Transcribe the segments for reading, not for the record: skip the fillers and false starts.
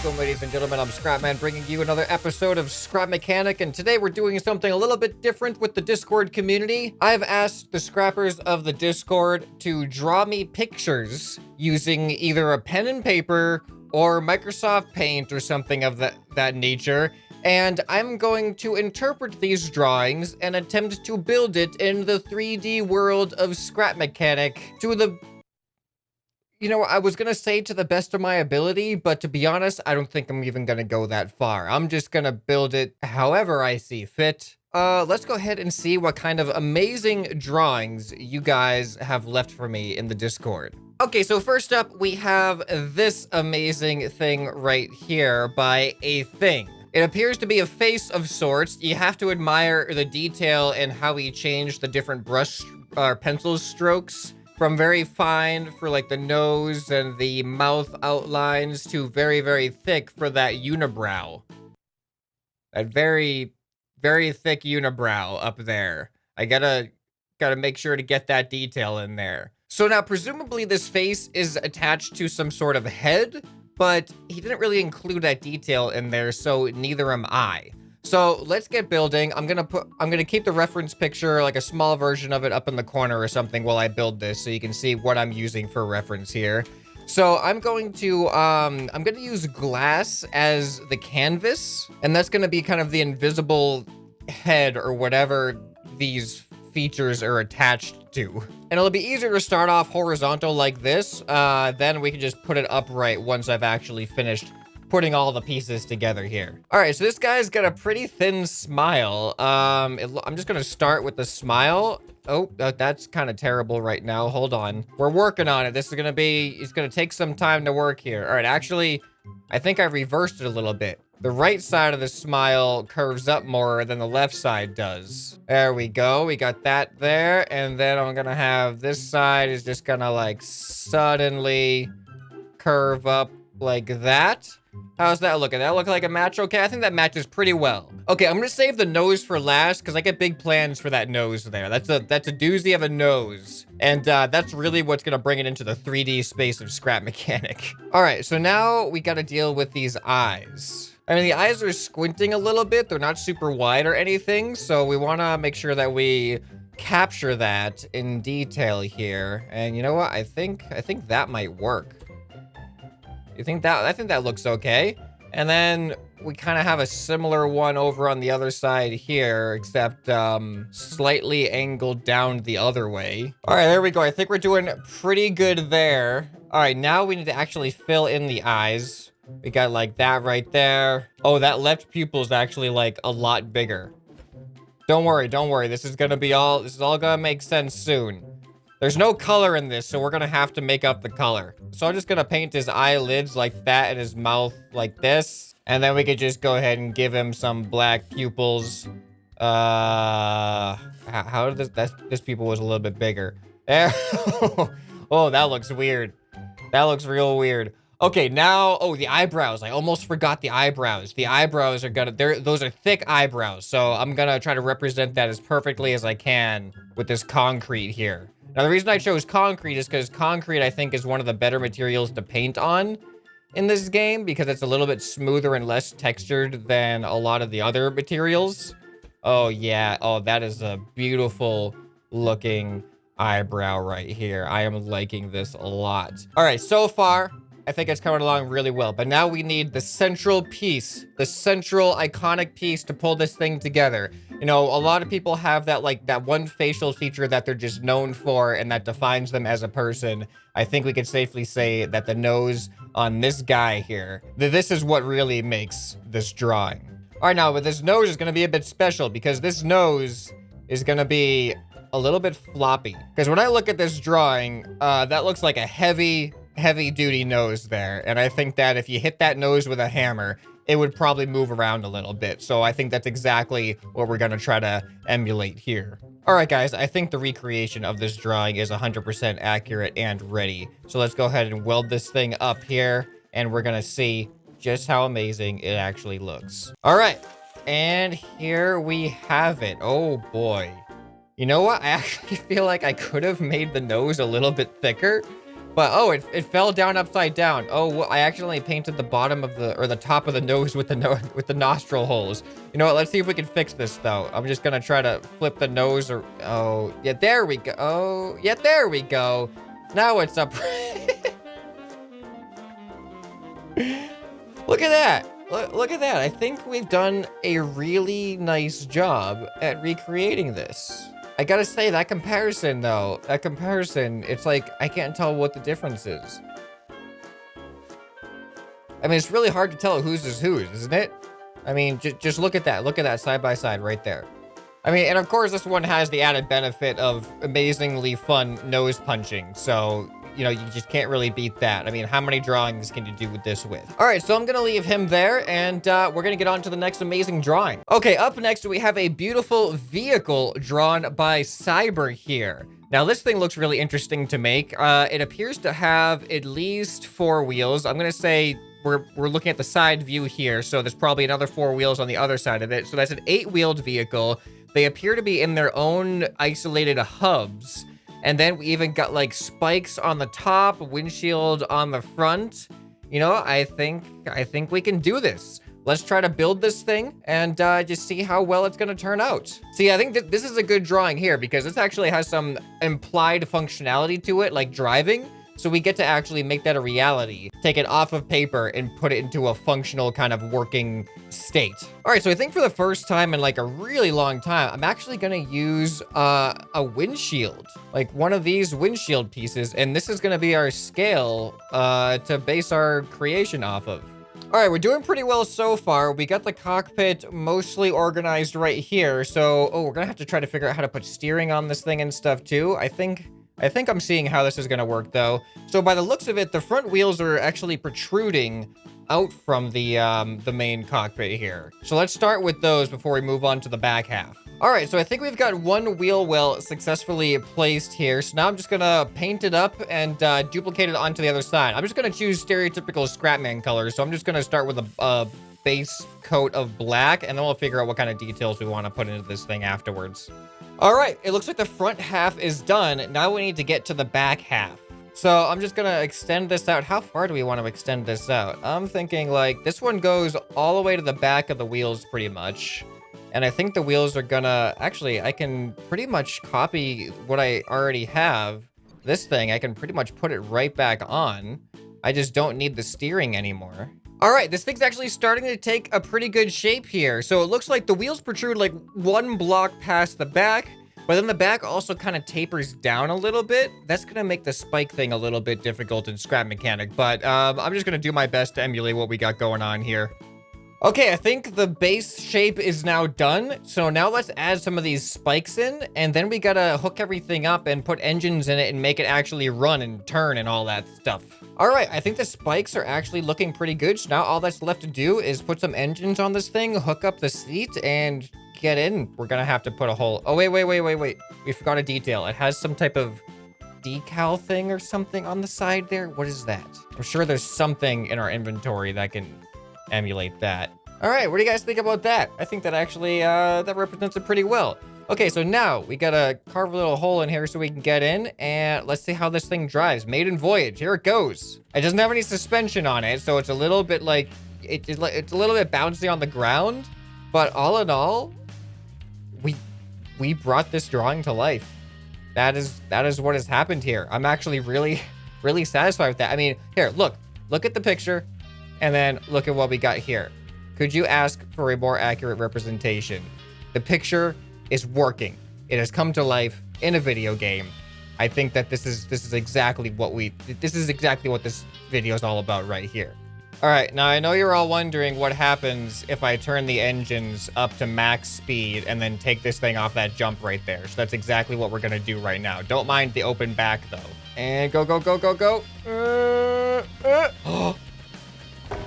Welcome, ladies and gentlemen. I'm ScrapMan, bringing you another episode of Scrap Mechanic, and today we're doing something a little bit different with the Discord community. I've asked the scrappers of the Discord to draw me pictures using either a pen and paper or Microsoft Paint or something of that nature, and I'm going to interpret these drawings and attempt to build it in the 3D world of Scrap Mechanic to the... You know, I was gonna say to the best of my ability, but to be honest, I don't think I'm even gonna go that far. I'm just gonna build it however I see fit. Let's go ahead and see what kind of amazing drawings you guys have left for me in the Discord. Okay, so first up, we have this amazing thing right here by A Thing. It appears to be a face of sorts. You have to admire the detail and how he changed the different brush or pencil strokes. From very fine for like the nose and the mouth outlines to very, very thick for that unibrow. That very, very thick unibrow up there. I gotta make sure to get that detail in there. So now presumably this face is attached to some sort of head, but he didn't really include that detail in there, so neither am I. So let's get building. I'm gonna keep the reference picture, like a small version of it, up in the corner or something while I build this, so you can see what I'm using for reference here. So I'm going to use glass as the canvas, and that's gonna be kind of the invisible head or whatever these features are attached to. And it'll be easier to start off horizontal like this, then we can just put it upright once I've actually finished putting all the pieces together here. All right, so this guy's got a pretty thin smile. I'm just gonna start with the smile. Oh, that's kind of terrible right now. Hold on. We're working on it. It's gonna take some time to work here. All right, actually, I think I reversed it a little bit. The right side of the smile curves up more than the left side does. There we go. We got that there. And then I'm gonna have this side is just gonna like suddenly curve up like that. How's that looking? That look like a match? Okay, I think that matches pretty well. Okay, I'm gonna save the nose for last because I get big plans for that nose there. That's a doozy of a nose. And that's really what's gonna bring it into the 3D space of Scrap Mechanic. All right, so now we gotta deal with these eyes. I mean, the eyes are squinting a little bit. They're not super wide or anything, so we wanna make sure that we capture that in detail here. And you know what? I think that might work. I think that looks okay. And then we kind of have a similar one over on the other side here, except slightly angled down the other way. All right, there we go. I think we're doing pretty good there. All right, now we need to actually fill in the eyes. We got like that right there. Oh, that left pupil is actually like a lot bigger. Don't worry, don't worry. This is all gonna make sense soon. There's no color in this, so we're gonna have to make up the color. So I'm just gonna paint his eyelids like that and his mouth like this. And then we could just go ahead and give him some black pupils. How did this pupil was a little bit bigger. There. Oh, that looks weird. That looks real weird. Okay, now, oh, the eyebrows. I almost forgot the eyebrows. The eyebrows are those are thick eyebrows. So I'm gonna try to represent that as perfectly as I can with this concrete here. Now, the reason I chose concrete is because concrete, I think, is one of the better materials to paint on in this game because it's a little bit smoother and less textured than a lot of the other materials. Oh, yeah. Oh, that is a beautiful looking eyebrow right here. I am liking this a lot. All right, so far, I think it's coming along really well. But now we need the central piece, the central iconic piece to pull this thing together. You know, a lot of people have that, like, that one facial feature that they're just known for and that defines them as a person. I think we could safely say that the nose on this guy here, this is what really makes this drawing. All right, now, but this nose is going to be a bit special because this nose is going to be a little bit floppy. Because when I look at this drawing, that looks like a heavy-duty nose there. And I think that if you hit that nose with a hammer, it would probably move around a little bit. So I think that's exactly what we're gonna try to emulate here. All right, guys, I think the recreation of this drawing is 100% accurate and ready. So let's go ahead and weld this thing up here, and we're gonna see just how amazing it actually looks. All right, and here we have it. Oh boy. You know what? I actually feel like I could have made the nose a little bit thicker. But, oh, it fell down upside down. Oh, well, I accidentally painted the bottom of the top of the nose with the nostril holes. You know what? Let's see if we can fix this, though. I'm just gonna try to flip the nose or, oh, yeah, there we go. Oh, yeah, there we go. Now it's up. Look at that. Look at that. I think we've done a really nice job at recreating this. I gotta say, that comparison, though, it's like, I can't tell what the difference is. I mean, it's really hard to tell whose is whose, isn't it? I mean, just look at that. Look at that side by side right there. I mean, and of course, this one has the added benefit of amazingly fun nose punching. So, you know, you just can't really beat that. I mean, how many drawings can you do with this with? All right, so I'm gonna leave him there, and we're gonna get on to the next amazing drawing. Okay, up next, we have a beautiful vehicle drawn by Cyber here. Now, this thing looks really interesting to make. It appears to have at least 4 wheels. I'm gonna say we're looking at the side view here, so there's probably another 4 wheels on the other side of it. So that's an 8-wheeled vehicle. They appear to be in their own isolated hubs. And then we even got like spikes on the top, windshield on the front. You know, I think we can do this. Let's try to build this thing and just see how well it's gonna turn out. See, I think that this is a good drawing here because this actually has some implied functionality to it, like driving. So we get to actually make that a reality, take it off of paper and put it into a functional kind of working state. All right, so I think for the first time in like a really long time, I'm actually gonna use a windshield, like one of these windshield pieces. And this is gonna be our scale to base our creation off of. All right, we're doing pretty well so far. We got the cockpit mostly organized right here. So, oh, we're gonna have to try to figure out how to put steering on this thing and stuff too. I think I'm seeing how this is gonna work though. So by the looks of it, the front wheels are actually protruding out from the main cockpit here. So let's start with those before we move on to the back half. All right, so I think we've got one wheel well successfully placed here. So now I'm just gonna paint it up and duplicate it onto the other side. I'm just gonna choose stereotypical ScrapMan colors. So I'm just gonna start with a base coat of black, and then we'll figure out what kind of details we wanna put into this thing afterwards. All right, it looks like the front half is done. Now we need to get to the back half. So I'm just gonna extend this out. How far do we want to extend this out? I'm thinking like this one goes all the way to the back of the wheels pretty much. And I think the wheels are gonna, actually, I can pretty much copy what I already have. This thing, I can pretty much put it right back on. I just don't need the steering anymore. All right, this thing's actually starting to take a pretty good shape here. So it looks like the wheels protrude like 1 block past the back, but then the back also kind of tapers down a little bit. That's gonna make the spike thing a little bit difficult in Scrap Mechanic, but I'm just gonna do my best to emulate what we got going on here. Okay, I think the base shape is now done. So now let's add some of these spikes in, and then we gotta hook everything up and put engines in it and make it actually run and turn and all that stuff. All right, I think the spikes are actually looking pretty good. So now all that's left to do is put some engines on this thing, hook up the seat, and get in. We're gonna have to put a whole, oh, wait. We forgot a detail. It has some type of decal thing or something on the side there. What is that? I'm sure there's something in our inventory that can emulate that. All right, what do you guys think about that? I think that actually, that represents it pretty well. Okay, so now we gotta carve a little hole in here so we can get in, and let's see how this thing drives. Maiden voyage, here it goes. It doesn't have any suspension on it, so it's a little bit like, it's a little bit bouncy on the ground, but all in all, we brought this drawing to life. That is what has happened here. I'm actually really, really satisfied with that. I mean, here, look at the picture, and then look at what we got here. Could you ask for a more accurate representation? The picture is working. It has come to life in a video game. I think that this is exactly what this video is all about right here. All right, now I know you're all wondering what happens if I turn the engines up to max speed and then take this thing off that jump right there. So that's exactly what we're gonna do right now. Don't mind the open back though. And go.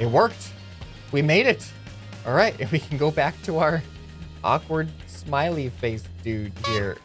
It worked. We made it. All right, and we can go back to our awkward smiley face dude here.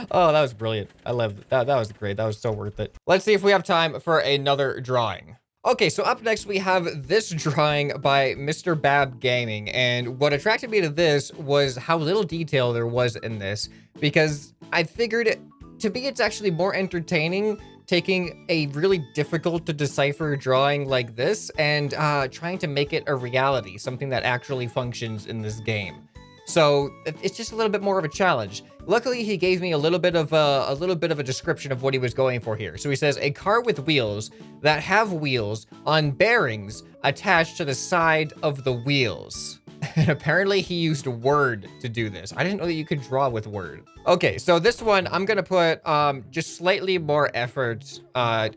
Oh, that was brilliant. I loved it. That was great. That was so worth it. Let's see if we have time for another drawing. Okay, so up next we have this drawing by Mr. Bab Gaming, and what attracted me to this was how little detail there was in this, because I figured to me, it's actually more entertaining taking a really difficult to decipher drawing like this and trying to make it a reality, something that actually functions in this game. So it's just a little bit more of a challenge. Luckily, he gave me a little bit of a description of what he was going for here. So he says, a car with wheels that have wheels on bearings attached to the side of the wheels. And apparently he used Word to do this. I didn't know that you could draw with Word. Okay, so this one, I'm gonna put just slightly more effort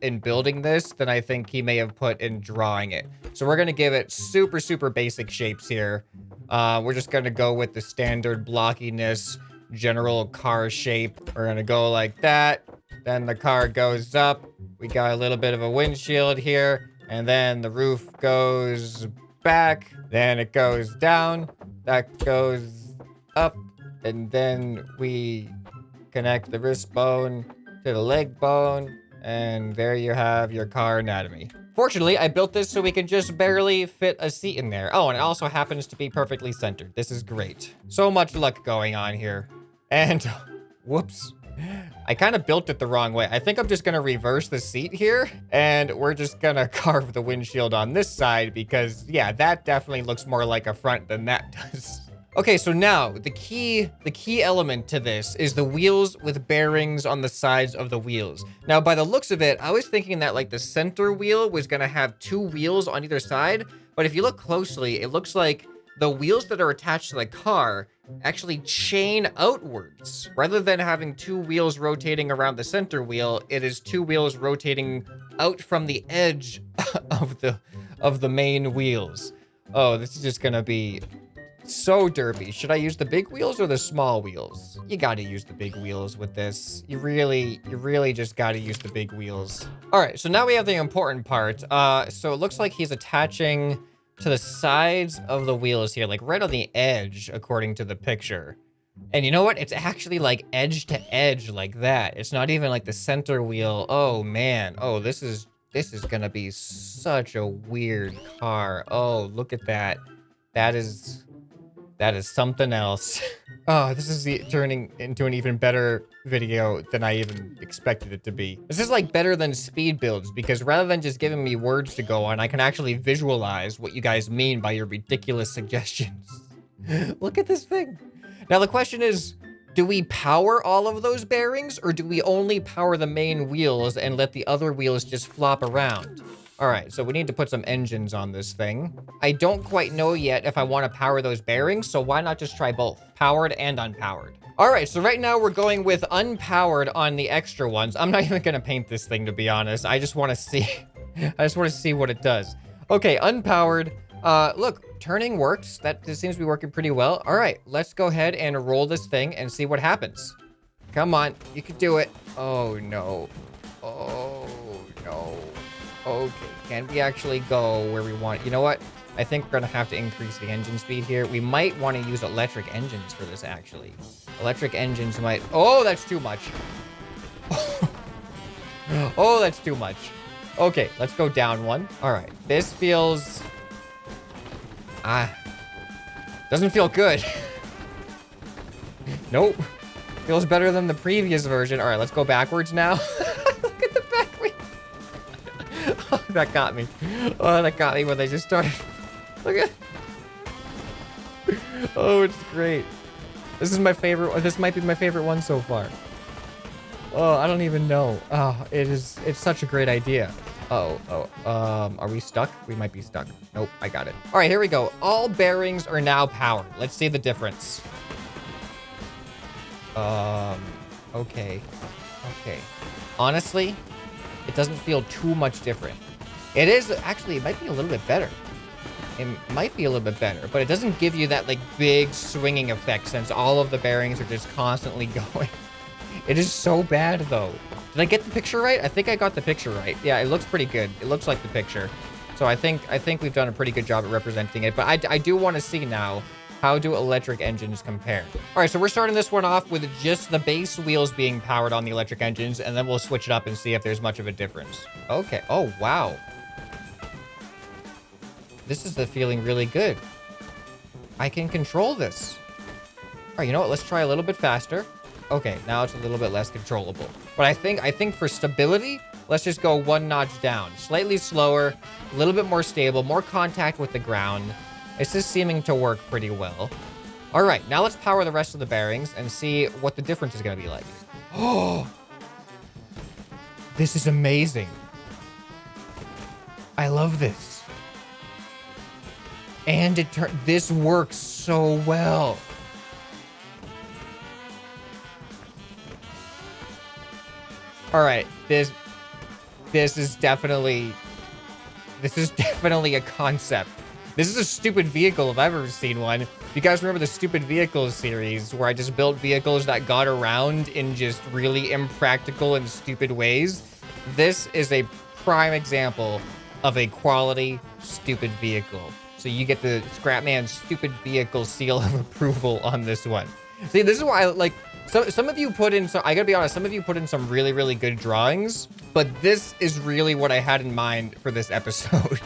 in building this than I think he may have put in drawing it. So we're gonna give it super, super basic shapes here. We're just gonna go with the standard blockiness, general car shape. We're gonna go like that. Then the car goes up. We got a little bit of a windshield here. And then the roof goes back. Then it goes down. That goes up. And then we connect the wrist bone to the leg bone. And there you have your car anatomy. Fortunately, I built this so we can just barely fit a seat in there. Oh, and it also happens to be perfectly centered. This is great. So much luck going on here. And, whoops. I kind of built it the wrong way. I think I'm just going to reverse the seat here. And we're just going to carve the windshield on this side because, yeah, that definitely looks more like a front than that does. Okay, so now the key element to this is the wheels with bearings on the sides of the wheels. Now, by the looks of it, I was thinking that like the center wheel was gonna have two wheels on either side, but if you look closely, it looks like the wheels that are attached to the car actually chain outwards. Rather than having two wheels rotating around the center wheel, it is two wheels rotating out from the edge of the main wheels. Oh, this is just gonna be so derpy. Should I use the big wheels or the small wheels? You gotta use the big wheels with this. You really just gotta use the big wheels. All right, so now we have the important part. So it looks like he's attaching to the sides of the wheels here, like right on the edge, according to the picture. And you know what? It's actually like edge to edge like that. It's not even like the center wheel. Oh man. Oh, this is gonna be such a weird car. Oh, look at that. That is something else. Oh, this is turning into an even better video than I even expected it to be. This is like better than speed builds because rather than just giving me words to go on, I can actually visualize what you guys mean by your ridiculous suggestions. Look at this thing. Now the question is, do we power all of those bearings or do we only power the main wheels and let the other wheels just flop around? All right, so we need to put some engines on this thing. I don't quite know yet if I want to power those bearings, so why not just try both, powered and unpowered? All right, so right now we're going with unpowered on the extra ones. I'm not even gonna paint this thing, to be honest. I just want to see, what it does. Okay, unpowered. Look, turning works. This seems to be working pretty well. All right, let's go ahead and roll this thing and see what happens. Come on, you can do it. Oh no. Oh no. Okay, can we actually go where we want? You know what? I think we're gonna have to increase the engine speed here. We might want to use electric engines for this, actually. Electric engines might... Oh, that's too much. Oh, that's too much. Okay, let's go down one. All right, this feels... doesn't feel good. Nope. Feels better than the previous version. All right, let's go backwards now. Look at the back wheel. Oh, that got me. Oh, that got me when they just started. Look at. Oh, it's great. This is my favorite. This might be my favorite one so far. Oh, I don't even know. Oh, it's such a great idea. Are we stuck? We might be stuck. Nope, I got it. All right, here we go. All bearings are now powered. Let's see the difference. Okay. Honestly, it doesn't feel too much different. It is, actually, it might be a little bit better. It might be a little bit better, but it doesn't give you that, like, big swinging effect since all of the bearings are just constantly going. It is so bad, though. Did I get the picture right? I think I got the picture right. Yeah, it looks pretty good. It looks like the picture. So I think we've done a pretty good job at representing it, but I do want to see now, how do electric engines compare? All right, so we're starting this one off with just the base wheels being powered on the electric engines, and then we'll switch it up and see if there's much of a difference. Okay, oh, wow. This is feeling really good. I can control this. All right, you know what? Let's try a little bit faster. Okay, now it's a little bit less controllable. But I think for stability, let's just go one notch down. Slightly slower, a little bit more stable, more contact with the ground. This is seeming to work pretty well. All right, now let's power the rest of the bearings and see what the difference is gonna be like. Oh, this is amazing. I love this. And this works so well. All right, this is definitely a concept. This is a stupid vehicle if I've ever seen one. You guys remember the stupid vehicles series where I just built vehicles that got around in just really impractical and stupid ways? This is a prime example of a quality stupid vehicle. So you get the ScrapMan stupid vehicle seal of approval on this one. See, this is why I like. Some of you put in some, I gotta be honest, some of you put in some really, really good drawings, but this is really what I had in mind for this episode.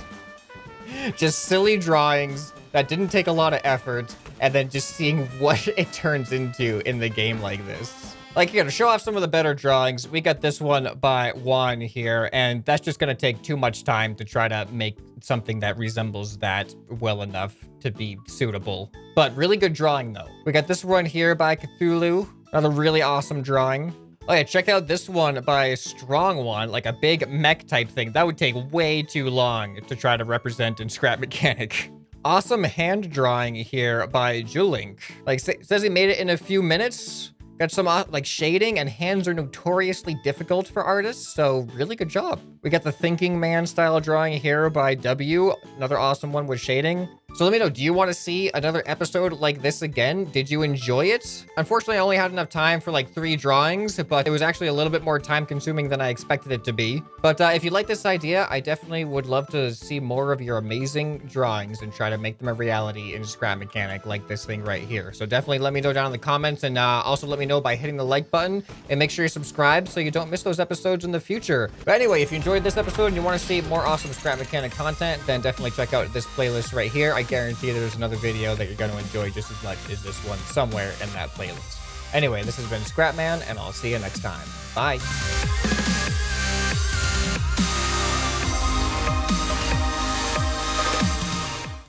Just silly drawings that didn't take a lot of effort, and then just seeing what it turns into in the game like this. Like, here, to show off some of the better drawings, we got this one by Juan here, and that's just gonna take too much time to try to make something that resembles that well enough to be suitable. But really good drawing, though. We got this one here by Cthulhu. Another really awesome drawing. Oh yeah, check out this one by Strong One, like a big mech type thing. That would take way too long to try to represent in Scrap Mechanic. Awesome hand drawing here by Julink. Like, says he made it in a few minutes. Got some like shading, and hands are notoriously difficult for artists, so really good job. We got the Thinking Man style drawing here by W, another awesome one with shading. So let me know, do you want to see another episode like this again? Did you enjoy it? Unfortunately, I only had enough time for like 3 drawings, but it was actually a little bit more time consuming than I expected it to be. But if you like this idea, I definitely would love to see more of your amazing drawings and try to make them a reality in Scrap Mechanic like this thing right here. So definitely let me know down in the comments, and also let me know by hitting the like button, and make sure you subscribe so you don't miss those episodes in the future. But anyway, if you enjoyed this episode and you want to see more awesome Scrap Mechanic content, then definitely check out this playlist right here. I guarantee there's another video that you're going to enjoy just as much as this one somewhere in that playlist. Anyway, this has been ScrapMan, and I'll see you next time. Bye.